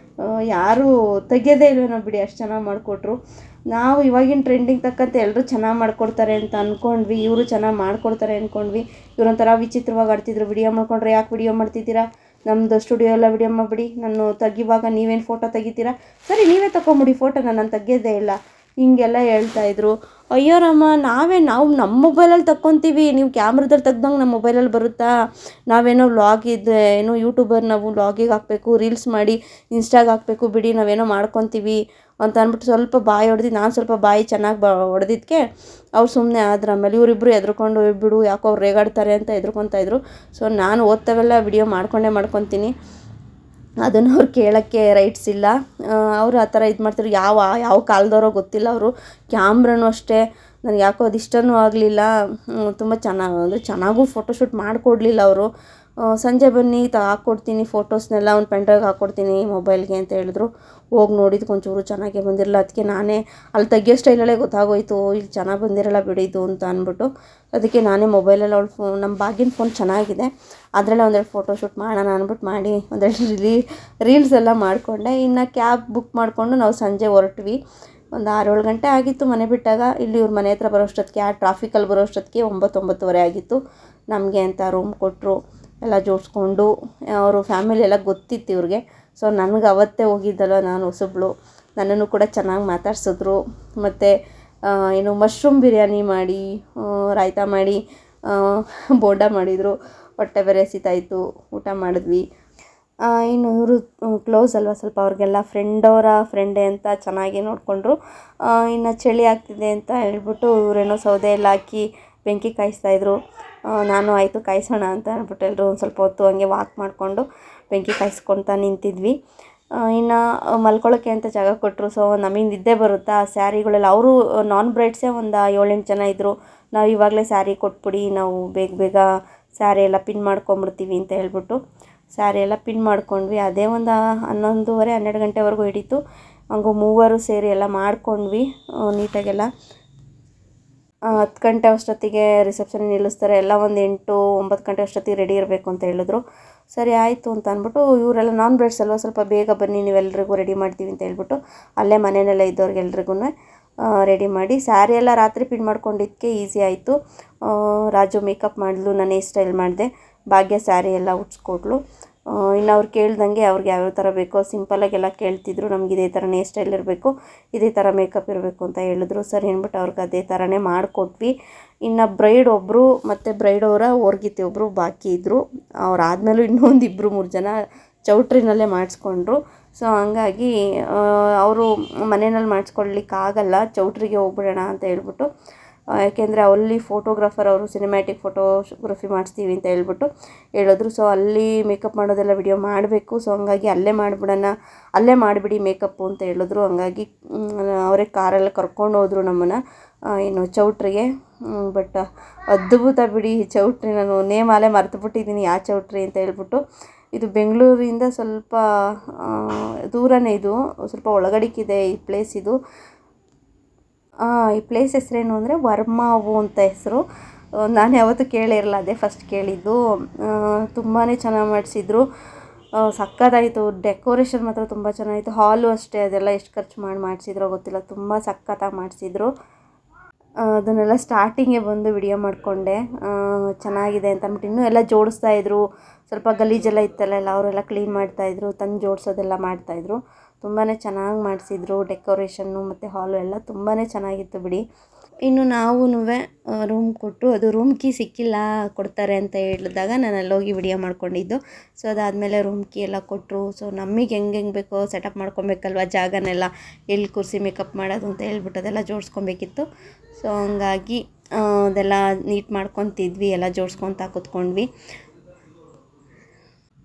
ಯಾರೂ ತೆಗೆಯೋದೇ ಇಲ್ವೇನೋ ಬಿಡಿ, ಅಷ್ಟು ಚೆನ್ನಾಗಿ ಮಾಡಿಕೊಟ್ರು. ನಾವು ಇವಾಗಿನ ಟ್ರೆಂಡಿಂಗ್ ತಕ್ಕಂತೆ ಎಲ್ಲರೂ ಚೆನ್ನಾಗಿ ಮಾಡ್ಕೊಡ್ತಾರೆ ಅಂತ ಅಂದ್ಕೊಂಡ್ವಿ, ಇವರು ಚೆನ್ನಾಗಿ ಮಾಡ್ಕೊಡ್ತಾರೆ ಅಂದ್ಕೊಂಡ್ವಿ. ಇವರೊಂಥರ ವಿಚಿತ್ರವಾಗಿ ಆಡ್ತಿದ್ರು, ವಿಡಿಯೋ ಮಾಡ್ಕೊಂಡ್ರೆ ಯಾಕೆ ವಿಡಿಯೋ ಮಾಡ್ತಿದ್ದೀರಾ, ನಮ್ಮದು ಸ್ಟುಡಿಯೋ ಎಲ್ಲ ವಿಡಿಯೋ ಮಾಡಿಬಿಡಿ, ನಾನು ತೆಗಿವಾಗ ನೀವೇನು ಫೋಟೋ ತೆಗಿತೀರಾ, ಸರಿ ನೀವೇ ತೊಗೊಂಬಿಡಿ ಫೋಟೋನ, ನಾನು ತೆಗೆಯೋದೇ ಇಲ್ಲ, ಹಿಂಗೆಲ್ಲ ಹೇಳ್ತಾಯಿದ್ರು. ಅಯ್ಯೋ ರಾಮ, ನಾವು ನಮ್ಮ ಮೊಬೈಲಲ್ಲಿ ತಗೊತೀವಿ, ನೀವು ಕ್ಯಾಮ್ರದಲ್ಲಿ ತೆಗ್ದಂಗೆ ನಮ್ಮ ಮೊಬೈಲಲ್ಲಿ ಬರುತ್ತಾ, ನಾವೇನೋ ಏನೋ ಯೂಟ್ಯೂಬರ್, ನಾವು ವ್ಲಾಗಿಗೆ ಹಾಕಬೇಕು, ರೀಲ್ಸ್ ಮಾಡಿ ಇನ್ಸ್ಟಾಗೆ ಹಾಕಬೇಕು ಬಿಡಿ, ನಾವೇನೋ ಮಾಡ್ಕೊತೀವಿ ಅಂತ ಅಂದ್ಬಿಟ್ಟು ಸ್ವಲ್ಪ ಬಾಯಿ ಹೊಡೆದು, ನಾನು ಸ್ವಲ್ಪ ಬಾಯಿ ಚೆನ್ನಾಗಿ ಹೊಡೆದಿದ್ದಕ್ಕೆ ಅವ್ರು ಸುಮ್ಮನೆ ಆದ್ರೆ. ಆಮೇಲೆ ಇವರಿಬ್ಬರು ಎದ್ರುಕೊಂಡು ಬಿಡು, ಯಾಕೋ ಅವ್ರು ರೇಗಾಡ್ತಾರೆ ಅಂತ ಎದ್ರುಕೊತಾಯಿದ್ರು. ಸೊ ನಾನು ಓದ್ತಾವೆಲ್ಲ ವಿಡಿಯೋ ಮಾಡ್ಕೊತೀನಿ, ಅದನ್ನು ಅವ್ರು ಕೇಳೋಕ್ಕೆ ರೈಟ್ಸ್ ಇಲ್ಲ. ಅವರು ಆ ಥರ ಇದು ಮಾಡ್ತಿದ್ರು. ಯಾವ ಕಾಲದವರೋ ಗೊತ್ತಿಲ್ಲ ಅವರು. ಕ್ಯಾಮ್ರನೂ ಅಷ್ಟೇ ನನಗೆ ಯಾಕೋ ಅದು ಇಷ್ಟನೂ ಆಗಲಿಲ್ಲ, ತುಂಬ ಚೆನ್ನಾಗೂ ಫೋಟೋಶೂಟ್ ಮಾಡಿಕೊಡ್ಲಿಲ್ಲ ಅವರು. ಸಂಜೆ ಬನ್ನಿ ಹಾಕ್ಕೊಡ್ತೀನಿ ಫೋಟೋಸ್ನೆಲ್ಲ, ಒಂದು ಪೆನ್ಡ್ರೈವ್ಗೆ ಹಾಕ್ಕೊಡ್ತೀನಿ ಮೊಬೈಲ್ಗೆ ಅಂತ ಹೇಳಿದ್ರು. ಹೋಗಿ ನೋಡಿದ್ದು ಒಂಚೂರು ಚೆನ್ನಾಗೇ ಬಂದಿರಲ್ಲ, ಅದಕ್ಕೆ ನಾನೇ ಅಲ್ಲಿ ತೆಗಿಯೋ ಸ್ಟೈಲಲ್ಲೇ ಗೊತ್ತಾಗೋಯ್ತು, ಇಲ್ಲಿ ಚೆನ್ನಾಗಿ ಬಂದಿರಲ್ಲ ಬಿಡಿದ್ದು ಅಂತ ಅಂದ್ಬಿಟ್ಟು. ಅದಕ್ಕೆ ನಾನೇ ಮೊಬೈಲಲ್ಲಿ ನಮ್ಮ ಭಾಗ್ಯನ ಫೋನ್ ಚೆನ್ನಾಗಿದೆ, ಅದರಲ್ಲೇ ಒಂದೆರಡು ಫೋಟೋಶೂಟ್ ಮಾಡೋಣ ಅಂದ್ಬಿಟ್ಟು ಮಾಡಿ ಒಂದೆರಡು ರೀಲ್ಸ್ ಎಲ್ಲ ಮಾಡಿಕೊಂಡೆ. ಇನ್ನು ಕ್ಯಾಬ್ ಬುಕ್ ಮಾಡಿಕೊಂಡು ನಾವು ಸಂಜೆ ಹೊರಟ್ವಿ. ಒಂದು 6-7 ಗಂಟೆ ಆಗಿತ್ತು ಮನೆ ಬಿಟ್ಟಾಗ. ಇಲ್ಲಿ ಇವ್ರ ಮನೆ ಹತ್ರ ಬರೋಷ್ಟೊತ್ತಿಗೆ, ಆ ಟ್ರಾಫಿಕಲ್ಲಿ ಬರೋಷ್ಟೊತ್ತಿಗೆ 9-9:30 ಆಗಿತ್ತು. ನಮಗೆ ಅಂತ ರೂಮ್ ಕೊಟ್ಟರು, ಎಲ್ಲ ಜೋಡಿಸ್ಕೊಂಡು. ಅವರು ಫ್ಯಾಮಿಲಿ ಎಲ್ಲ ಗೊತ್ತಿತ್ತು ಇವ್ರಿಗೆ. ಸೊ ನನಗೆ ಅವತ್ತೇ ಹೋಗಿದ್ದಲ್ಲ ನಾನು ಹೊಸಬ್ಳು, ನನ್ನನ್ನು ಕೂಡ ಚೆನ್ನಾಗಿ ಮಾತಾಡ್ಸಿದ್ರು. ಮತ್ತು ಏನು ಮಶ್ರೂಮ್ ಬಿರಿಯಾನಿ ಮಾಡಿ, ರಾಯ್ತ ಮಾಡಿ, ಬೋಂಡ ಮಾಡಿದರು. ಹೊಟ್ಟೆ ಬೇರೆ ಹಸಿತಾಯಿತ್ತು, ಊಟ ಮಾಡಿದ್ವಿ. ಇನ್ನು ಇವರು ಕ್ಲೋಸ್ ಅಲ್ವಾ ಸ್ವಲ್ಪ ಅವ್ರಿಗೆಲ್ಲ ಫ್ರೆಂಡೇ ಅಂತ ಚೆನ್ನಾಗಿ ನೋಡಿಕೊಂಡ್ರು. ಇನ್ನು ಚಳಿ ಆಗ್ತಿದೆ ಅಂತ ಹೇಳ್ಬಿಟ್ಟು ಇವರೇನೋ ಸೌದೆ ಎಲ್ಲ ಹಾಕಿ ಬೆಂಕಿ ಕಾಯಿಸ್ತಾಯಿದ್ರು. ನಾನು ಆಯಿತು ಕಾಯಿಸೋಣ ಅಂತ ಅಂದ್ಬಿಟ್ಟು ಎಲ್ಲರೂ ಒಂದು ಸ್ವಲ್ಪ ಹೊತ್ತು ಹಂಗೆ ವಾಕ್ ಮಾಡಿಕೊಂಡು ಬೆಂಕಿ ಕಾಯಿಸ್ಕೊಳ್ತಾ ನಿಂತಿದ್ವಿ. ಇನ್ನು ಮಲ್ಕೊಳ್ಳೋಕ್ಕೆ ಅಂತ ಜಾಗ ಕೊಟ್ಟರು. ಸೊ ನಮಗೆ ನಿದ್ದೆ ಬರುತ್ತಾ ಸ್ಯಾರಿಗಳೆಲ್ಲ ಅವರು ನಾನ್ ಬ್ರೈಡ್ಸೇ ಒಂದು 7-8 ಜನ ಇದ್ದರು. ನಾವು ಇವಾಗಲೇ ಸ್ಯಾರಿ ಕೊಟ್ಬಿಡಿ, ನಾವು ಬೇಗ ಬೇಗ ಸ್ಯಾರಿ ಎಲ್ಲ ಪಿನ್ ಮಾಡ್ಕೊಂಬಿಡ್ತೀವಿ ಅಂತ ಹೇಳ್ಬಿಟ್ಟು ಸ್ಯಾರಿ ಎಲ್ಲ ಪಿನ್ ಮಾಡ್ಕೊಂಡ್ವಿ. ಅದೇ ಒಂದು 11:30-12 ಗಂಟೆವರೆಗೂ ಹಿಡೀತು. ಹಂಗೂ ಮೂವರು ಸೇರಿ ಎಲ್ಲ ಮಾಡ್ಕೊಂಡ್ವಿ ನೀಟಾಗೆಲ್ಲ. 10 ಗಂಟೆ ಅಷ್ಟೊತ್ತಿಗೆ ರಿಸೆಪ್ಷನ್ ನಿಲ್ಲಿಸ್ತಾರೆ. ಎಲ್ಲ ಒಂದು 8-9 ಗಂಟೆ ಅಷ್ಟೊತ್ತಿಗೆ ರೆಡಿ ಇರಬೇಕು ಅಂತ ಹೇಳಿದ್ರು. ಸರಿ ಆಯಿತು ಅಂತ ಅಂದ್ಬಿಟ್ಟು ಇವರೆಲ್ಲ ನಾನ್ ಬ್ರೈಡ್ಸ್ ಅಲ್ವ, ಸ್ವಲ್ಪ ಬೇಗ ಬನ್ನಿ ನೀವೆಲ್ರಿಗೂ ರೆಡಿ ಮಾಡ್ತೀವಿ ಅಂತ ಹೇಳ್ಬಿಟ್ಟು ಅಲ್ಲೇ ಮನೆಯಲ್ಲೆಲ್ಲ ಇದ್ದವ್ರಿಗೆಲ್ರಿಗೂ ರೆಡಿ ಮಾಡಿ ಸ್ಯಾರಿ ಎಲ್ಲ ರಾತ್ರಿ ಪಿನ್ ಮಾಡ್ಕೊಂಡಿದ್ದಕ್ಕೆ ಈಸಿ ಆಯಿತು. ರಾಜು ಮೇಕಪ್ ಮಾಡಿದ್ಲು, ನಾನು ಹೇರ್ ಸ್ಟೈಲ್ ಮಾಡಿದೆ, ಭಾಗ್ಯ ಸ್ಯಾರಿ ಎಲ್ಲ ಉಟ್ಸ್ಕೊಟ್ಲು. ಇನ್ನು ಅವ್ರು ಕೇಳ್ದಂಗೆ ಅವ್ರಿಗೆ ಯಾವ್ಯಾವ ಥರ ಬೇಕೋ ಸಿಂಪಲಾಗೆಲ್ಲ ಕೇಳ್ತಿದ್ರು. ನಮ್ಗೆ ಇದೇ ಥರ ಹೇರ್ ಸ್ಟೈಲ್ ಇರಬೇಕು, ಇದೇ ಥರ ಮೇಕಪ್ ಇರಬೇಕು ಅಂತ ಹೇಳಿದ್ರು. ಸರಿ ಅಂದ್ಬಿಟ್ಟು ಅವ್ರಿಗೆ ಅದೇ ಥರನೇ ಮಾಡಿಕೊಟ್ವಿ. ಇನ್ನು ಬ್ರೈಡ್ ಒಬ್ಬರು ಮತ್ತು ಬ್ರೈಡ್ ಅವರ ಓರ್ಗಿತಿ ಒಬ್ಬರು ಬಾಕಿ ಇದ್ದರು. ಅವರಾದಮೇಲೂ ಇನ್ನೊಂದು 2-3 ಜನ ಚೌಟ್ರಿನಲ್ಲೇ ಮಾಡಿಸ್ಕೊಂಡ್ರು. ಸೊ ಹಂಗಾಗಿ ಅವರು ಮನೆಯಲ್ಲಿ ಮಾಡಿಸ್ಕೊಳ್ಲಿಕ್ಕಾಗಲ್ಲ, ಚೌಟ್ರಿಗೆ ಹೋಗ್ಬಿಡೋಣ ಅಂತ ಹೇಳ್ಬಿಟ್ಟು. ಯಾಕೆಂದರೆ ಅಲ್ಲಿ ಫೋಟೋಗ್ರಾಫರ್ ಅವರು ಸಿನಿಮ್ಯಾಟಿಕ್ ಫೋಟೋಗ್ರಫಿ ಮಾಡಿಸ್ತೀವಿ ಅಂತ ಹೇಳ್ಬಿಟ್ಟು ಹೇಳಿದ್ರು. ಸೊ ಅಲ್ಲಿ ಮೇಕಪ್ ಮಾಡೋದೆಲ್ಲ ವಿಡಿಯೋ ಮಾಡಬೇಕು. ಸೊ ಹಂಗಾಗಿ ಅಲ್ಲೇ ಮಾಡಿಬಿಡೋಣ, ಅಲ್ಲೇ ಮಾಡಿಬಿಡಿ ಮೇಕಪ್ಪು ಅಂತ ಹೇಳಿದ್ರು. ಹಂಗಾಗಿ ಅವರೇ ಕಾರೆಲ್ಲ ಕರ್ಕೊಂಡು ಹೋದರು ನಮ್ಮನ್ನು ಏನು ಚೌಟ್ರಿಗೆ. ಬಟ್ ಅದ್ಭುತ ಬಿಡಿ ಚೌಟ್ರಿ, ನಾನು ನೇಮಾಲೆ ಮರ್ತುಬಿಟ್ಟಿದ್ದೀನಿ ಯಾವ ಚೌಟ್ರಿ ಅಂತ ಹೇಳ್ಬಿಟ್ಟು. ಇದು ಬೆಂಗಳೂರಿಂದ ಸ್ವಲ್ಪ ದೂರನೇ, ಇದು ಸ್ವಲ್ಪ ಒಳಗಡಿಕಿದೆ ಈ ಪ್ಲೇಸ್. ಇದು ಈ ಪ್ಲೇಸ್ ಹೆಸರೇನು ಅಂದರೆ ವರ್ಮಾವು ಅಂತ ಹೆಸರು. ನಾನು ಯಾವತ್ತೂ ಕೇಳಿರಲ್ಲ, ಅದೇ ಫಸ್ಟ್ ಕೇಳಿದ್ದು. ತುಂಬಾ ಚೆನ್ನಾಗಿ ಮಾಡಿಸಿದ್ರು, ಸಕ್ಕತ್ತಾಯಿತು. ಡೆಕೋರೇಷನ್ ಮಾತ್ರ ತುಂಬ ಚೆನ್ನಾಗಿತ್ತು. ಹಾಲು ಅಷ್ಟೇ, ಅದೆಲ್ಲ ಎಷ್ಟು ಖರ್ಚು ಮಾಡಿಸಿದ್ರೋ ಗೊತ್ತಿಲ್ಲ, ತುಂಬ ಸಕ್ಕತ್ತಾಗಿ ಮಾಡಿಸಿದ್ರು. ಅದನ್ನೆಲ್ಲ ಸ್ಟಾರ್ಟಿಂಗೇ ಬಂದು ವಿಡಿಯೋ ಮಾಡಿಕೊಂಡೆ, ಚೆನ್ನಾಗಿದೆ ಅಂತ ಅಂದ್ಬಿಟ್ಟು. ಇನ್ನೂ ಎಲ್ಲ ಜೋಡಿಸ್ತಾಯಿದ್ರು, ಸ್ವಲ್ಪ ಗಲೀಜೆಲ್ಲ ಇತ್ತಲ್ಲ ಎಲ್ಲ ಅವರೆಲ್ಲ ಕ್ಲೀನ್ ಮಾಡ್ತಾಯಿದ್ರು, ತಂದು ಜೋಡಿಸೋದೆಲ್ಲ ಮಾಡ್ತಾಯಿದ್ರು. ತುಂಬಾ ಚೆನ್ನಾಗಿ ಮಾಡಿಸಿದ್ರು ಡೆಕೋರೇಷನ್ನು ಮತ್ತು ಹಾಲು ಎಲ್ಲ ತುಂಬಾ ಚೆನ್ನಾಗಿತ್ತು ಬಿಡಿ. ಇನ್ನು ನಾವು ರೂಮ್ ಕೊಟ್ಟರು, ಅದು ರೂಮ್ ಕೀ ಸಿಕ್ಕಿಲ್ಲ, ಕೊಡ್ತಾರೆ ಅಂತ ಹೇಳಿದಾಗ ನಾನು ಅಲ್ಲೋಗಿ ವಿಡಿಯೋ ಮಾಡ್ಕೊಂಡಿದ್ದು. ಸೊ ಅದಾದಮೇಲೆ ರೂಮ್ ಕೀ ಎಲ್ಲ ಕೊಟ್ಟರು. ಸೊ ನಮಗೆ ಹೆಂಗೆ ಬೇಕೋ ಸೆಟಪ್ ಮಾಡ್ಕೊಬೇಕಲ್ವ, ಜಾಗನೆಲ್ಲ ಎಲ್ಲಿ ಕೂರಿಸಿ ಮೇಕಪ್ ಮಾಡೋದು ಅಂತ ಹೇಳ್ಬಿಟ್ಟು ಅದೆಲ್ಲ ಜೋಡಿಸ್ಕೊಬೇಕಿತ್ತು. ಸೊ ಹಂಗಾಗಿ ಅದೆಲ್ಲ ನೀಟ್ ಮಾಡ್ಕೊತಿದ್ವಿ, ಎಲ್ಲ ಜೋಡಿಸ್ಕೊತಾ ಕೂತ್ಕೊಂಡ್ವಿ.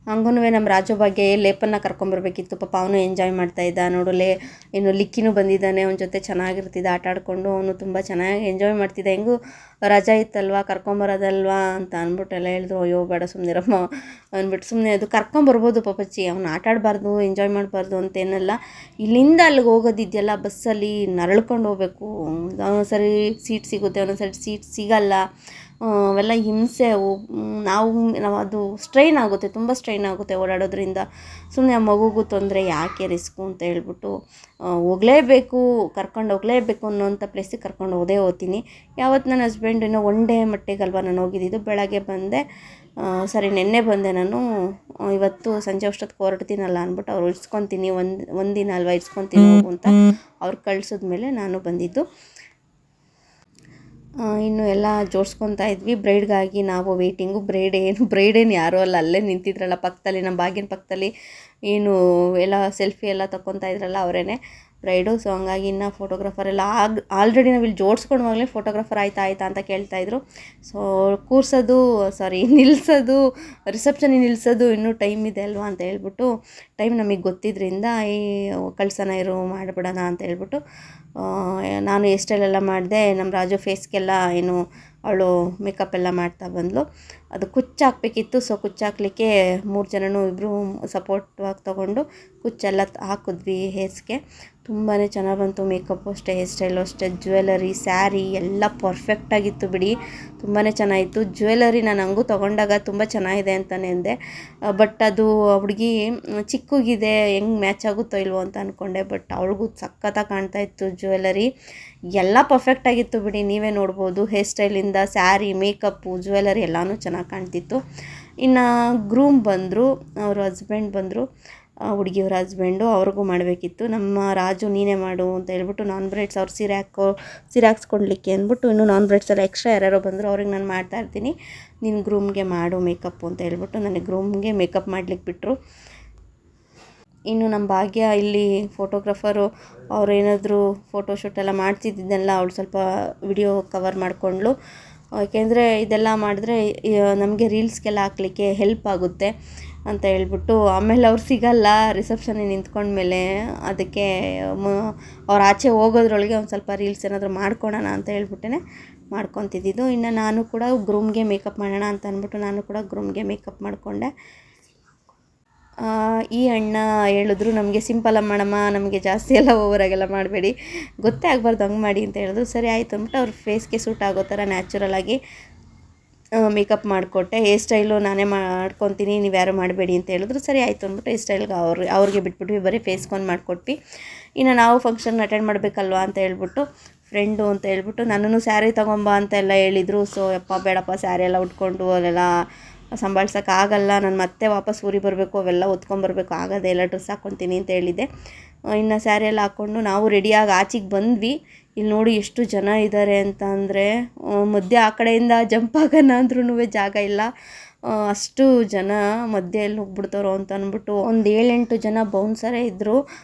ಹಂಗೂ ನಮ್ಮ ರಾಜು ಬಗ್ಗೆ ಲೇಪನ್ನ ಕರ್ಕೊಂಬರ್ಬೇಕಿತ್ತು. ಪಾಪ ಅವನು ಎಂಜಾಯ್ ಮಾಡ್ತಾಯಿದ್ದ ನೋಡಲೇ. ಇನ್ನು ಲಿಕ್ಕಿನೂ ಬಂದಿದ್ದಾನೆ, ಅವನ ಜೊತೆ ಚೆನ್ನಾಗಿರ್ತಿದ್ದ, ಆಟ ಆಡಿಕೊಂಡು ಅವನು ತುಂಬ ಚೆನ್ನಾಗಿ ಎಂಜಾಯ್ ಮಾಡ್ತಿದ್ದ. ಹೆಂಗೂ ರಜಾ ಇತ್ತಲ್ವ, ಕರ್ಕೊಂಬರೋದಲ್ವಾ ಅಂತ ಅಂದ್ಬಿಟ್ಟೆಲ್ಲ ಹೇಳಿದ್ರು. ಅಯ್ಯೋ ಬೇಡ ಸುಮ್ಮನಿರಮ್ಮ ಅಂದ್ಬಿಟ್ಟು ಸುಮ್ಮನೆ ಅದು ಕರ್ಕೊಂಬರ್ಬೋದು ಪಾಪಚ್ಚಿ, ಅವ್ನು ಆಟ ಆಡಬಾರ್ದು ಎಂಜಾಯ್ ಮಾಡಬಾರ್ದು ಅಂತೇನಲ್ಲ. ಇಲ್ಲಿಂದ ಅಲ್ಲಿಗೆ ಹೋಗೋದಿದೆಯಲ್ಲ ಬಸ್ಸಲ್ಲಿ ನರಳ್ಕೊಂಡು ಹೋಗ್ಬೇಕು. ಒಂದೊಂದ್ಸರಿ ಸೀಟ್ ಸಿಗುತ್ತೆ, ಒಂದೊಂದ್ಸರಿ ಸೀಟ್ ಸಿಗಲ್ಲ, ಅವೆಲ್ಲ ಹಿಂಸೆ. ನಾವು ಅದು ಸ್ಟ್ರೈನ್ ಆಗುತ್ತೆ, ತುಂಬ ಸ್ಟ್ರೈನ್ ಆಗುತ್ತೆ ಓಡಾಡೋದ್ರಿಂದ. ಸುಮ್ಮನೆ ಆ ಮಗುಗೂ ತೊಂದರೆ, ಯಾಕೆ ರಿಸ್ಕು ಅಂತ ಹೇಳ್ಬಿಟ್ಟು ಹೋಗಲೇಬೇಕು, ಕರ್ಕೊಂಡು ಹೋಗಲೇಬೇಕು ಅನ್ನೋಂಥ ಪ್ಲೇಸಿಗೆ ಕರ್ಕೊಂಡು ಹೋಗ್ತೀನಿ. ಯಾವತ್ತು ನನ್ನ ಹಸ್ಬೆಂಡ್ ಇನ್ನೂ 1 ಡೇ ಮಟ್ಟಿಗಲ್ವ ನಾನು ಹೋಗಿದ್ದಿದ್ದು. ಬೆಳಗ್ಗೆ ಬಂದೆ, ಸರಿ ನೆನ್ನೆ ಬಂದೆ ನಾನು, ಇವತ್ತು ಸಂಜೆ ಅಷ್ಟೊತ್ತಿಗೆ ಹೊರಡ್ತೀನಲ್ಲ ಅಂದ್ಬಿಟ್ಟು ಅವ್ರು ಇಡ್ಸ್ಕೊತೀನಿ, ಒಂದಿನ ಅಲ್ವಾ ಇಡ್ಸ್ಕೊತೀನಿ ಹೋಗು ಅಂತ ಅವ್ರು ಕಳಿಸಿದ್ಮೇಲೆ ನಾನು ಬಂದಿದ್ದು. ಇನ್ನು ಎಲ್ಲ ಜೋಡಿಸ್ಕೊತಾ ಇದ್ವಿ. ಬ್ರೈಡ್ಗಾಗಿ ನಾವು ವೇಟಿಂಗು. ಬ್ರೈಡೇನು ಯಾರೂ ಅಲ್ಲೇ ನಿಂತಿದ್ರಲ್ಲ ಪಕ್ಕದಲ್ಲಿ, ನಮ್ಮ ಬಾಗಿನ ಪಕ್ಕದಲ್ಲಿ ಏನು ಎಲ್ಲ ಸೆಲ್ಫಿ ಎಲ್ಲ ತಗೊತಾ ಇದ್ರಲ್ಲ ಅವರೇ ಬ್ರೈಡು. ಸೊ ಹಂಗಾಗಿ ಇನ್ನು ಫೋಟೋಗ್ರಾಫರ್ ಎಲ್ಲ ಆಲ್ರೆಡಿ ನಾವು ಇಲ್ಲಿ ಜೋಡಿಸ್ಕೊಂಡವಾಗಲೇ ಫೋಟೋಗ್ರಾಫರ್ ಆಯ್ತಾ ಅಂತ ಕೇಳ್ತಾಯಿದ್ರು. ಸೊ ನಿಲ್ಲಿಸೋದು, ರಿಸೆಪ್ಷನಿಗೆ ನಿಲ್ಲಿಸೋದು ಇನ್ನೂ ಟೈಮ್ ಇದೆ ಅಲ್ವಾ ಅಂತ ಹೇಳ್ಬಿಟ್ಟು, ಟೈಮ್ ನಮಗೆ ಗೊತ್ತಿದ್ದರಿಂದ ಕಳ್ಸೋಣ ಇರು ಮಾಡಿಬಿಡೋಣ ಅಂತ ಹೇಳ್ಬಿಟ್ಟು ನಾನು ಹೇರ್ ಸ್ಟೈಲೆಲ್ಲ ಮಾಡಿದೆ. ನಮ್ಮ ರಾಜು ಫೇಸ್ಗೆಲ್ಲ ಏನು ಅವಳು ಮೇಕಪ್ ಎಲ್ಲ ಮಾಡ್ತಾ ಬಂದಳು. ಅದು ಕುಚ್ಚಾಕಬೇಕಿತ್ತು. ಸೊ ಕುಚ್ಚಾಕಲಿಕ್ಕೆ 3 ಜನನೂ ಇಬ್ಬರು ಸಪೋರ್ಟ್ವಾಗಿ ತೊಗೊಂಡು ಕುಚ್ಚೆಲ್ಲ ಹಾಕಿದ್ವಿ ಹೇರ್ಸ್ಗೆ. ತುಂಬಾ ಚೆನ್ನಾಗಿ ಬಂತು. ಮೇಕಪ್ಪು ಅಷ್ಟೇ, ಹೇರ್ ಸ್ಟೈಲು ಅಷ್ಟೇ, ಜ್ಯುವೆಲರಿ, ಸ್ಯಾರಿ ಎಲ್ಲ ಪರ್ಫೆಕ್ಟಾಗಿತ್ತು ಬಿಡಿ. ತುಂಬಾ ಚೆನ್ನಾಗಿತ್ತು. ಜ್ಯುವೆಲರಿ ನಾನು ಹಂಗೂ ತೊಗೊಂಡಾಗ ತುಂಬ ಚೆನ್ನಾಗಿದೆ ಅಂತಲೇ ಅಂದೆ. ಬಟ್ ಅದು ಹುಡುಗಿ ಚಿಕ್ಕಗಿದೆ, ಹೆಂಗೆ ಮ್ಯಾಚ್ ಆಗುತ್ತೋ ಇಲ್ವೋ ಅಂತ ಅಂದ್ಕೊಂಡೆ. ಬಟ್ ಅವಳಿಗೂ ಸಖತ್ತಾಗಿ ಕಾಣ್ತಾಯಿತ್ತು ಜ್ಯುವೆಲರಿ, ಎಲ್ಲ ಪರ್ಫೆಕ್ಟಾಗಿತ್ತು ಬಿಡಿ. ನೀವೇ ನೋಡ್ಬೋದು, ಹೇರ್ ಸ್ಟೈಲಿಂದ ಸ್ಯಾರಿ, ಮೇಕಪ್ಪು, ಜ್ಯುವೆಲರಿ ಎಲ್ಲನೂ ಚೆನ್ನಾಗಿ ಕಾಣ್ತಿತ್ತು. ಇನ್ನು ಗ್ರೂಮ್ ಬಂದರು, ಅವ್ರ ಹಸ್ಬೆಂಡ್ ಬಂದರು, ಹುಡುಗಿಯವ್ರ ಹಸ್ಬೆಂಡು, ಅವ್ರಿಗೂ ಮಾಡಬೇಕಿತ್ತು. ನಮ್ಮ ರಾಜು ನೀನೇ ಮಾಡು ಅಂತ ಹೇಳ್ಬಿಟ್ಟು ನಾನ್ ಬ್ರೈಡ್ಸ್ ಅವ್ರು ಸೀರೆ ಹಾಕ್ಸ್ಕೊಳ್ಲಿಕ್ಕೆ ಅಂದ್ಬಿಟ್ಟು ಇನ್ನು ನಾನ್ ಬ್ರೈಡ್ಸ್ ಎಲ್ಲ ಎಕ್ಸ್ಟ್ರಾ ಯಾರ್ಯಾರೋ ಬಂದರು, ಅವ್ರಿಗೆ ನಾನು ಮಾಡ್ತಾಯಿರ್ತೀನಿ, ನೀನು ಗ್ರೂಮ್ಗೆ ಮಾಡು ಮೇಕಪ್ಪು ಅಂತ ಹೇಳ್ಬಿಟ್ಟು ನನಗೆ ಗ್ರೂಮ್ಗೆ ಮೇಕಪ್ ಮಾಡ್ಲಿಕ್ಕೆ ಬಿಟ್ಟರು. ಇನ್ನು ನಮ್ಮ ಭಾಗ್ಯ ಇಲ್ಲಿ ಫೋಟೋಗ್ರಾಫರು ಅವ್ರು ಏನಾದರೂ ಫೋಟೋಶೂಟ್ ಎಲ್ಲ ಮಾಡ್ತಿದ್ದನ್ನೆಲ್ಲ ಅವಳು ಸ್ವಲ್ಪ ವಿಡಿಯೋ ಕವರ್ ಮಾಡಿಕೊಂಡ್ಳು. ಯಾಕೆಂದರೆ ಇದೆಲ್ಲ ಮಾಡಿದ್ರೆ ನಮಗೆ ರೀಲ್ಸ್ಗೆಲ್ಲ ಹಾಕ್ಲಿಕ್ಕೆ ಹೆಲ್ಪ್ ಆಗುತ್ತೆ ಅಂತ ಹೇಳ್ಬಿಟ್ಟು, ಆಮೇಲೆ ಅವ್ರು ಸಿಗಲ್ಲ ರಿಸೆಪ್ಷನಿಗೆ ನಿಂತ್ಕೊಂಡ್ಮೇಲೆ, ಅದಕ್ಕೆ ಅವ್ರು ಆಚೆ ಹೋಗೋದ್ರೊಳಗೆ ಒಂದು ಸ್ವಲ್ಪ ರೀಲ್ಸ್ ಏನಾದರೂ ಮಾಡ್ಕೊಳೋಣ ಅಂತ ಹೇಳ್ಬಿಟ್ಟೇ ಮಾಡ್ಕೊತಿದ್ದಿದ್ದು. ಇನ್ನು ನಾನು ಕೂಡ ಗ್ರೂಮ್ಗೆ ಮೇಕಪ್ ಮಾಡೋಣ ಅಂತ ಅಂದ್ಬಿಟ್ಟು ನಾನು ಕೂಡ ಗ್ರೂಮ್ಗೆ ಮೇಕಪ್ ಮಾಡಿಕೊಂಡೆ. ಈ ಅಣ್ಣ ಹೇಳಿದ್ರು, ನಮಗೆ ಸಿಂಪಲ್ ಮಾಡಮ್ಮ, ನಮಗೆ ಜಾಸ್ತಿ ಎಲ್ಲ ಓವರಾಗೆಲ್ಲ ಮಾಡಬೇಡಿ, ಗೊತ್ತೇ ಆಗಬಾರ್ದು ಹಂಗೆ ಮಾಡಿ ಅಂತ ಹೇಳಿದ್ರು. ಸರಿ ಆಯಿತು ಅಂದ್ಬಿಟ್ಟು ಅವ್ರ ಫೇಸ್ಗೆ ಸೂಟ್ ಆಗೋ ಥರ ನ್ಯಾಚುರಲಾಗಿ ಮೇಕಪ್ ಮಾಡಿಕೊಟ್ಟೆ. ಹೇರ್ ಸ್ಟೈಲು ನಾನೇ ಮಾಡ್ಕೊತೀನಿ, ನೀವು ಯಾರು ಮಾಡಬೇಡಿ ಅಂತ ಹೇಳಿದ್ರು. ಸರಿ ಆಯಿತು ಅಂದ್ಬಿಟ್ಟು ಹೇರ್ ಸ್ಟೈಲ್ಗೆ ಅವ್ರಿಗೆ ಬಿಟ್ಬಿಟ್ವಿ, ಬರೀ ಫೇಸ್ಗೊಂದು ಮಾಡಿಕೊಟ್ವಿ. ಇನ್ನು ನಾವು ಫಂಕ್ಷನ್ ಅಟೆಂಡ್ ಮಾಡಬೇಕಲ್ವ ಅಂತ ಹೇಳ್ಬಿಟ್ಟು ಫ್ರೆಂಡು ಅಂತ ಹೇಳ್ಬಿಟ್ಟು ನನ್ನನ್ನು ಸ್ಯಾರಿ ತೊಗೊಂಬ ಅಂತೆಲ್ಲ ಹೇಳಿದರು. ಸೊ ಯಪ್ಪ ಬೇಡಪ್ಪ, ಸ್ಯಾರಿ ಎಲ್ಲ ಉಟ್ಕೊಂಡು ಅಲ್ಲೆಲ್ಲ ಸಂಭಾಳ್ಸೋಕ್ಕಾಗಲ್ಲ, ನಾನು ಮತ್ತೆ ವಾಪಸ್ ಊರಿಗೆ ಬರಬೇಕು, ಅವೆಲ್ಲ ಹೊತ್ಕೊಂಬರ್ಬೇಕು, ಆಗೋದೇ ಎಲ್ಲ ಡ್ರೆಸ್ ಹಾಕ್ಕೊತೀನಿ ಅಂತ ಹೇಳಿದ್ದೆ. ಇನ್ನು ಸ್ಯಾರಿ ಎಲ್ಲ ಹಾಕ್ಕೊಂಡು ನಾವು ರೆಡಿಯಾಗಿ ಆಚೆಗೆ ಬಂದ್ವಿ. ಇಲ್ಲಿ ನೋಡಿ ಎಷ್ಟು ಜನ ಇದ್ದಾರೆ ಅಂತ ಅಂದರೆ, ಮಧ್ಯೆ ಆ ಕಡೆಯಿಂದ ಜಂಪ್ ಆಗೋಣ ಅಂದ್ರೂ ಜಾಗ ಇಲ್ಲ, ಅಷ್ಟು ಜನ ಮಧ್ಯೆಯಲ್ಲಿ ಹೋಗ್ಬಿಡ್ತಾರೋ ಅಂತ ಅಂದ್ಬಿಟ್ಟು ಒಂದು 7-8 ಜನ ಬೌನ್ಸರೇ ಇದ್ದರು.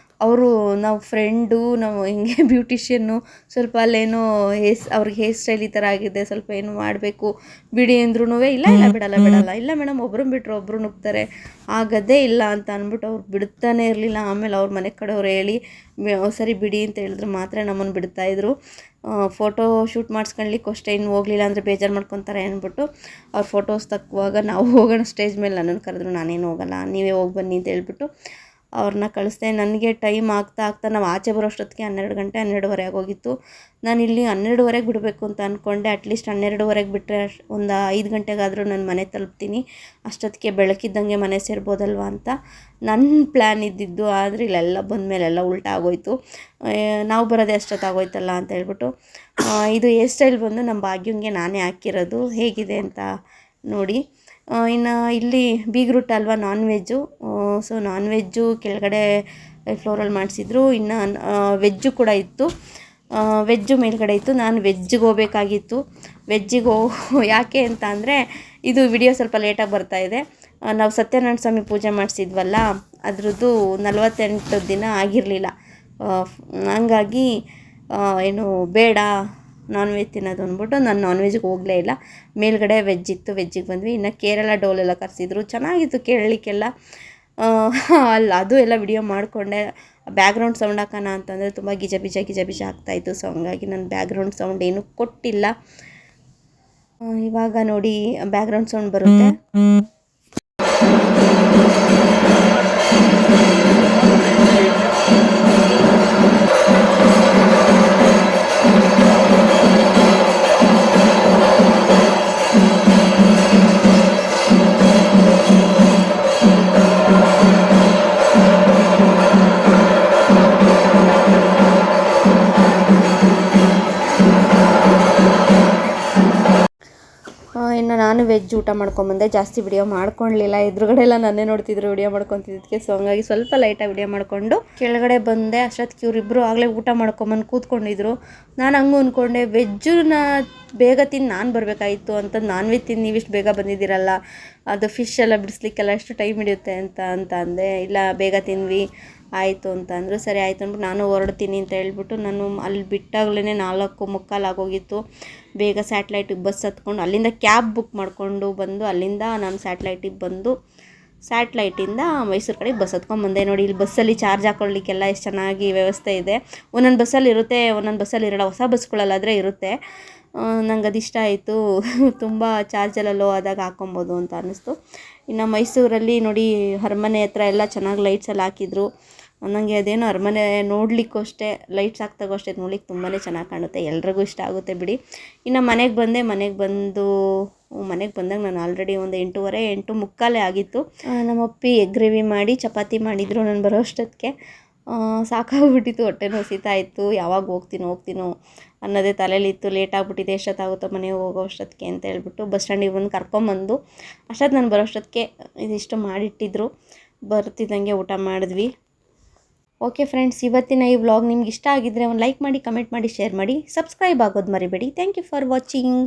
ಅವರು ನಾವು ಫ್ರೆಂಡು, ನಾವು ಹಿಂಗೆ ಬ್ಯೂಟಿಷಿಯನ್ನು, ಸ್ವಲ್ಪ ಅಲ್ಲೇನೋ ಅವ್ರಿಗೆ ಹೇರ್ ಸ್ಟೈಲ್ ಈ ಥರ ಆಗಿದೆ, ಸ್ವಲ್ಪ ಏನು ಮಾಡಬೇಕು ಬಿಡಿ ಅಂದ್ರೂ ಇಲ್ಲ ಬಿಡಲ್ಲ, ಇಲ್ಲ ಮೇಡಮ್ ಒಬ್ಬರು ಬಿಟ್ಟರು ಒಬ್ಬರು ನುಗ್ತಾರೆ, ಆಗದೇ ಇಲ್ಲ ಅಂತ ಅಂದ್ಬಿಟ್ಟು ಅವ್ರು ಬಿಡ್ತಾನೆ ಇರಲಿಲ್ಲ. ಆಮೇಲೆ ಅವ್ರ ಮನೆ ಕಡೆಯವ್ರು ಹೇಳಿ ಸರಿ ಬಿಡಿ ಅಂತ ಹೇಳಿದ್ರು ಮಾತ್ರ ನಮ್ಮನ್ನು ಬಿಡ್ತಾಯಿದ್ರು. ಫೋಟೋ ಶೂಟ್ ಮಾಡಿಸ್ಕೊಳ್ಲಿಕ್ಕೆ ಅಷ್ಟೇ, ಇನ್ನು ಹೋಗಲಿಲ್ಲ ಅಂದರೆ ಬೇಜಾರು ಮಾಡ್ಕೊತಾರೆ ಅಂದ್ಬಿಟ್ಟು ಅವ್ರು ಫೋಟೋಸ್ ತಕ್ಕುವಾಗ ನಾವು ಹೋಗೋಣ ಸ್ಟೇಜ್ ಮೇಲೆ. ನನ್ನನ್ನು ಕರೆದ್ರು, ನಾನೇನು ಹೋಗಲ್ಲ, ನೀವೇ ಹೋಗಿ ಬನ್ನಿ ಅಂತ ಹೇಳ್ಬಿಟ್ಟು ಅವ್ರನ್ನ ಕಳಿಸ್ದೆ. ನನಗೆ ಟೈಮ್ ಆಗ್ತಾ ನಾವು ಆಚೆ ಬರೋಷ್ಟೊತ್ತಿಗೆ 12 ಗಂಟೆ 12:30 ಆಗೋಗಿತ್ತು. ನಾನು ಇಲ್ಲಿ 12:30ಗೆ ಬಿಡಬೇಕು ಅಂತ ಅಂದ್ಕೊಂಡೆ. ಅಟ್ಲೀಸ್ಟ್ 12:30ಗೆ ಬಿಟ್ಟರೆ ಒಂದು 5 ಗಂಟೆಗಾದರೂ ನಾನು ಮನೆ ತಲುಪ್ತೀನಿ, ಅಷ್ಟೊತ್ತಿಗೆ ಬೆಳಕಿದ್ದಂಗೆ ಮನೆ ಸೇರ್ಬೋದಲ್ವ ಅಂತ ನನ್ನ ಪ್ಲ್ಯಾನ್ ಇದ್ದಿದ್ದು. ಆದರೆ ಇಲ್ಲೆಲ್ಲ ಬಂದಮೇಲೆ ಎಲ್ಲ ಉಲ್ಟಾ ಆಗೋಯ್ತು, ನಾವು ಬರೋದೇ ಅಷ್ಟೊತ್ತಾಗೋಯ್ತಲ್ಲ ಅಂತ ಹೇಳ್ಬಿಟ್ಟು. ಇದು ಹೇರ್ ಸ್ಟೈಲ್ ಬಂದು ನಮ್ಮ ಭಾಗ್ಯಂಗೆ ನಾನೇ ಹಾಕಿರೋದು, ಹೇಗಿದೆ ಅಂತ ನೋಡಿ. ಇನ್ನು ಇಲ್ಲಿ ಬೀಗ್ರೂಟ ಅಲ್ವಾ, non veg. So non veg ಕೆಳಗಡೆ ಫ್ಲೋರಲ್ಲಿ ಮಾಡಿಸಿದ್ರು, ಇನ್ನು ವೆಜ್ಜು ಕೂಡ ಇತ್ತು. ವೆಜ್ಜು ಮೇಲ್ಗಡೆ ಇತ್ತು. ನಾನು ವೆಜ್ಜಿಗೆ ಹೋಗಬೇಕಾಗಿತ್ತು. ವೆಜ್ಜಿಗೆ ಯಾಕೆ ಅಂತ ಅಂದರೆ, ಇದು ವಿಡಿಯೋ ಸ್ವಲ್ಪ ಲೇಟಾಗಿ ಬರ್ತಾಯಿದೆ. ನಾವು ಸತ್ಯನಾರಾಯಣ ಸ್ವಾಮಿ ಪೂಜೆ ಮಾಡಿಸಿದ್ವಲ್ಲ, ಅದ್ರದ್ದು 48 ದಿನ ಆಗಿರಲಿಲ್ಲ. ಹಂಗಾಗಿ ಏನು ಬೇಡ ನಾನ್ ವೆಜ್ ತಿನ್ನೋದು ಅಂದ್ಬಿಟ್ಟು ನಾನು ನಾನ್ ವೆಜ್ಗೆ ಹೋಗಲೇ ಇಲ್ಲ. ಮೇಲ್ಗಡೆ ವೆಜ್ ಇತ್ತು, ವೆಜ್ಜಿಗೆ ಬಂದ್ವಿ. ಇನ್ನು ಕೇರಳ ಡೋಲೆಲ್ಲ ಕರೆಸಿದ್ರು, ಚೆನ್ನಾಗಿತ್ತು ಕೇಳಲಿಕ್ಕೆಲ್ಲ. ಅಲ್ಲಿ ಅದು ಎಲ್ಲ ವಿಡಿಯೋ ಮಾಡಿಕೊಂಡೆ. ಬ್ಯಾಕ್ಗ್ರೌಂಡ್ ಸೌಂಡ್ ಹಾಕೋಣ ಅಂತಂದರೆ ತುಂಬ ಗಿಜ ಬಿಜ ಆಗ್ತಾಯಿತ್ತು. ಸೊ ಹಂಗಾಗಿ ನಾನು ಬ್ಯಾಕ್ಗ್ರೌಂಡ್ ಸೌಂಡ್ ಏನೂ ಕೊಟ್ಟಿಲ್ಲ. ಇವಾಗ ನೋಡಿ ಬ್ಯಾಕ್ಗ್ರೌಂಡ್ ಸೌಂಡ್ ಬರುತ್ತೆ. ಇನ್ನು ನಾನು ವೆಜ್ ಊಟ ಮಾಡ್ಕೊಂಬಂದೆ. ಜಾಸ್ತಿ ವಿಡಿಯೋ ಮಾಡ್ಕೊಳ್ಲಿಲ್ಲ, ಎದುರುಗಡೆ ಎಲ್ಲ ನನ್ನೇ ನೋಡ್ತಿದ್ರು ವಿಡಿಯೋ ಮಾಡ್ಕೊತಿದ್ದಕ್ಕೆ. ಸೊ ಹಂಗಾಗಿ ಸ್ವಲ್ಪ ಲೈಟಾಗಿ ವಿಡಿಯೋ ಮಾಡಿಕೊಂಡು ಕೆಳಗಡೆ ಬಂದೆ. ಅಷ್ಟೊತ್ತಿಗೆ ಇವರಿಬ್ಬರು ಆಗಲೇ ಊಟ ಮಾಡ್ಕೊಂಬಂದು ಕೂತ್ಕೊಂಡಿದ್ರು. ನಾನು ಹಂಗೆ ಅಂದ್ಕೊಂಡೆ, ವೆಜ್ಜನ್ನ ಬೇಗ ತಿಂದು ನಾನು ಬರಬೇಕಾಗಿತ್ತು ಅಂತ, ನಾನ್ ವೆಜ್ ತಿಂದು ನೀವಿಷ್ಟು ಬೇಗ ಬಂದಿದ್ದೀರಲ್ಲ, ಅದು ಫಿಶ್ ಎಲ್ಲ ಬಿಡಿಸ್ಲಿಕ್ಕೆಲ್ಲ ಎಷ್ಟು ಟೈಮ್ ಹಿಡಿಯುತ್ತೆ ಅಂತ ಅಂದೆ. ಇಲ್ಲ ಬೇಗ ತಿಂದ್ವಿ ಆಯಿತು ಅಂತ ಅಂದರು. ಸರಿ ಆಯಿತು ಅಂದ್ಬಿಟ್ಟು ನಾನು ಹೊರಡ್ತೀನಿ ಅಂತ ಹೇಳ್ಬಿಟ್ಟು ನಾನು ಅಲ್ಲಿ ಬಿಟ್ಟಾಗಲೇ 4:45 ಆಗೋಗಿತ್ತು. ಬೇಗ ಸ್ಯಾಟ್ಲೈಟಿಗೆ ಬಸ್ ಹತ್ಕೊಂಡು ಅಲ್ಲಿಂದ ಕ್ಯಾಬ್ ಬುಕ್ ಮಾಡಿಕೊಂಡು ಬಂದು ಅಲ್ಲಿಂದ ನಾನು ಸ್ಯಾಟ್ಲೈಟಿಗೆ ಬಂದು ಸ್ಯಾಟ್ಲೈಟಿಂದ ಮೈಸೂರು ಕಡೆಗೆ ಬಸ್ ಹತ್ಕೊಂಡ್ಬಂದೆ. ನೋಡಿ ಇಲ್ಲಿ ಬಸ್ಸಲ್ಲಿ ಚಾರ್ಜ್ ಹಾಕ್ಕೊಳ್ಳಿಕ್ಕೆಲ್ಲ ಎಷ್ಟು ಚೆನ್ನಾಗಿ ವ್ಯವಸ್ಥೆ ಇದೆ. ಒಂದೊಂದು ಬಸ್ಸಲ್ಲಿ ಇರುತ್ತೆ, ಒಂದೊಂದು ಬಸ್ಸಲ್ಲಿ ಇರೋಲ್ಲ. ಹೊಸ ಬಸ್ಗಳಲ್ಲಾದರೆ ಇರುತ್ತೆ. ನಂಗೆ ಅದಿಷ್ಟ ಆಯಿತು. ತುಂಬ ಚಾರ್ಜೆಲ್ಲ ಲೋ ಆದಾಗ ಹಾಕ್ಕೊಬೋದು ಅಂತ ಅನ್ನಿಸ್ತು. ಇನ್ನು ಮೈಸೂರಲ್ಲಿ ನೋಡಿ ಅರಮನೆ ಹತ್ರ ಎಲ್ಲ ಚೆನ್ನಾಗಿ ಲೈಟ್ಸ್ ಎಲ್ಲ ಹಾಕಿದ್ರು. ನನಗೆ ಅದೇನೋ ಅರಮನೆ ನೋಡಲಿಕ್ಕೂ ಅಷ್ಟೇ, ಲೈಟ್ಸ್ ಹಾಕ್ದಾಗೂ ಅಷ್ಟೇ ನೋಡ್ಲಿಕ್ಕೆ ತುಂಬಾ ಚೆನ್ನಾಗಿ ಕಾಣುತ್ತೆ, ಎಲ್ರಿಗೂ ಇಷ್ಟ ಆಗುತ್ತೆ ಬಿಡಿ. ಇನ್ನು ಮನೆಗೆ ಬಂದೆ. ಮನೆಗೆ ಬಂದಾಗ ನಾನು ಆಲ್ರೆಡಿ ಒಂದು 8:30 ಆಗಿತ್ತು. ನಮ್ಮಪ್ಪಿ ಎಗ್ ಗ್ರೇವಿ ಮಾಡಿ ಚಪಾತಿ ಮಾಡಿದರು. ನಾನು ಬರೋ ಅಷ್ಟೊತ್ತಿಗೆ ಸಾಕಾಗ್ಬಿಟ್ಟಿತ್ತು, ಹೊಟ್ಟೆ ನೋಯ್ತಾ ಇತ್ತು. ಯಾವಾಗ ಹೋಗ್ತೀನೋ ಅನ್ನೋದೇ ತಲೆಯಲ್ಲಿತ್ತು. ಲೇಟ್ ಆಗಿಬಿಟ್ಟಿದೆ, ಎಷ್ಟೊತ್ತಾಗುತ್ತೋ ಮನೆಗೆ ಹೋಗೋ ಅಷ್ಟೊತ್ತಿಗೆ ಅಂತ ಹೇಳ್ಬಿಟ್ಟು ಬಸ್ ಸ್ಟ್ಯಾಂಡಿಗೆ ಬಂದು ಕರ್ಕೊಂಬಂದು ಅಷ್ಟೊತ್ತು ನಾನು ಬರೋ ಅಷ್ಟೊತ್ತಿಗೆ ಇದಿಷ್ಟು ಮಾಡಿಟ್ಟಿದ್ರು. ಬರ್ತಿದ್ದಂಗೆ ಊಟ ಮಾಡಿದ್ವಿ. ಓಕೆ ಫ್ರೆಂಡ್ಸ್, ಇವತ್ತಿನ ಈ ವ್ಲಾಗ್ ನಿಮ್ಗೆ ಇಷ್ಟ ಆಗಿದ್ದರೆ ಒಂದು ಲೈಕ್ ಮಾಡಿ, ಕಮೆಂಟ್ ಮಾಡಿ, ಶೇರ್ ಮಾಡಿ, ಸಬ್ಸ್ಕ್ರೈಬ್ ಆಗೋದು ಮರಿಬೇಡಿ. Thank you for watching.